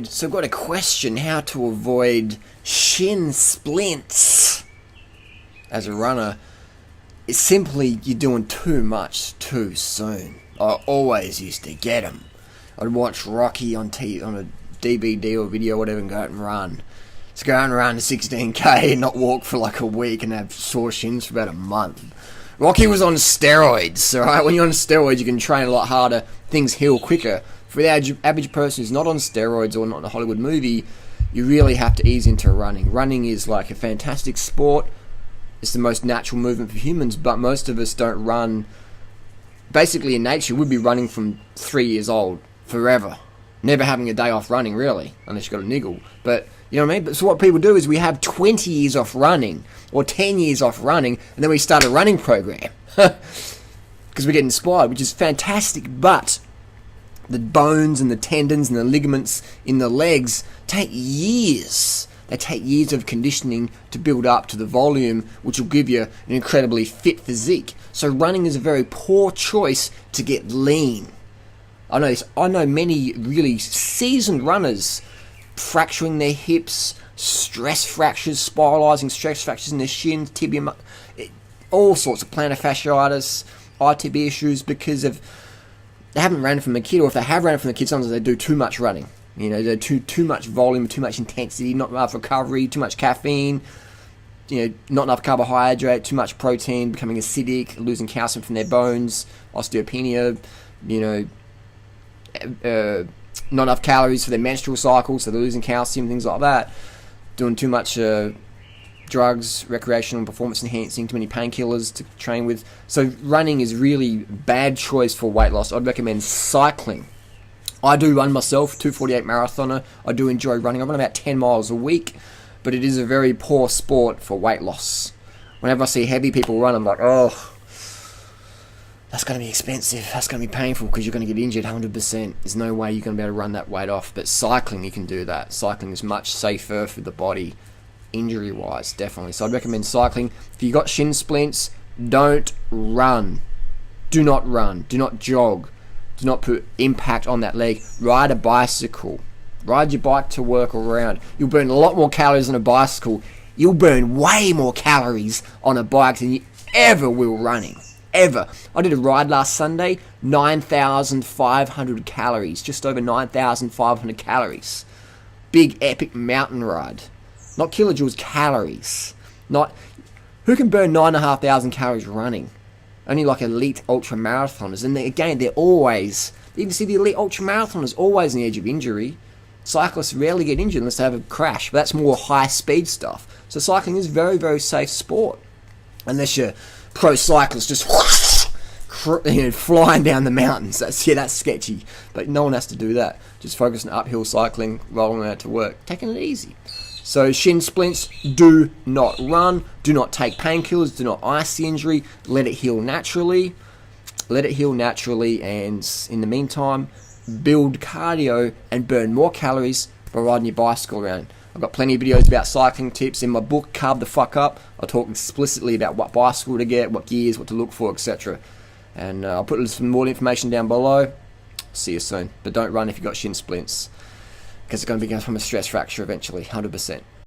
So I've got a question: how to avoid shin splints as a runner. It's simply you're doing too much too soon. I always used to get them. I'd watch Rocky on a DVD or video or whatever and go out and run. So go out and run 16k and not walk for like a week and have sore shins for about a month. Rocky was on steroids, alright? When you're on steroids you can train a lot harder, things heal quicker. For the average person who's not on steroids or not in a Hollywood movie, you really have to ease into running. Running is like a fantastic sport. It's the most natural movement for humans, but most of us don't run. Basically in nature, we'd be running from 3 years old forever. Never having a day off running, really, unless you've got a niggle. But, you know what I mean? But so what people do is we have 20 years off running, or 10 years off running, and then we start a running program. Because we get inspired, which is fantastic, but the bones and the tendons and the ligaments in the legs take years. They take years of conditioning to build up to the volume, which will give you an incredibly fit physique. So running is a very poor choice to get lean. I know many really seasoned runners fracturing their hips, stress fractures, spiralizing stress fractures in their shins, tibia, all sorts of plantar fasciitis, ITB issues because of they haven't ran from a kid, or if they have ran from a kid, sometimes they do too much running. You know, they do too much volume, too much intensity, not enough recovery, too much caffeine, you know, not enough carbohydrate, too much protein, becoming acidic, losing calcium from their bones, osteopenia, you know, not enough calories for their menstrual cycle, so they're losing calcium, things like that. Doing too much drugs, recreational and performance enhancing, too many painkillers to train with. So running is really bad choice for weight loss. I'd recommend cycling. I do run myself, 2:48 marathoner. I do enjoy running. I run about 10 miles a week, but it is a very poor sport for weight loss. Whenever I see heavy people run, I'm like, oh, that's going to be expensive. That's going to be painful because you're going to get injured 100%. There's no way you're going to be able to run that weight off. But cycling, you can do that. Cycling is much safer for the body, injury-wise, definitely. So I'd recommend cycling. If you've got shin splints, don't run. Do not run. Do not jog. Do not put impact on that leg. Ride a bicycle. Ride your bike to work or around. You'll burn a lot more calories on a bicycle. You'll burn way more calories on a bike than you ever will running. Ever. I did a ride last Sunday, 9,500 calories. Just over 9,500 calories. Big epic mountain ride. Not kilojoules, calories. Not who can burn 9,500 calories running? Only like elite ultra marathoners, and they're always. You can see the elite ultra marathoners always on the edge of injury. Cyclists rarely get injured unless they have a crash, but that's more high speed stuff. So cycling is very, very safe sport, unless you're pro cyclist just flying down the mountains. That's sketchy, but no one has to do that. Just focus on uphill cycling, rolling out to work, taking it easy. So shin splints, do not run, do not take painkillers, do not ice the injury, let it heal naturally. Let it heal naturally, and in the meantime, build cardio and burn more calories by riding your bicycle around. I've got plenty of videos about cycling tips in my book, Carb the Fuck Up. I talk explicitly about what bicycle to get, what gears, what to look for, etc. And I'll put some more information down below. See you soon. But don't run if you've got shin splints, because it's going to become from a stress fracture eventually, 100%.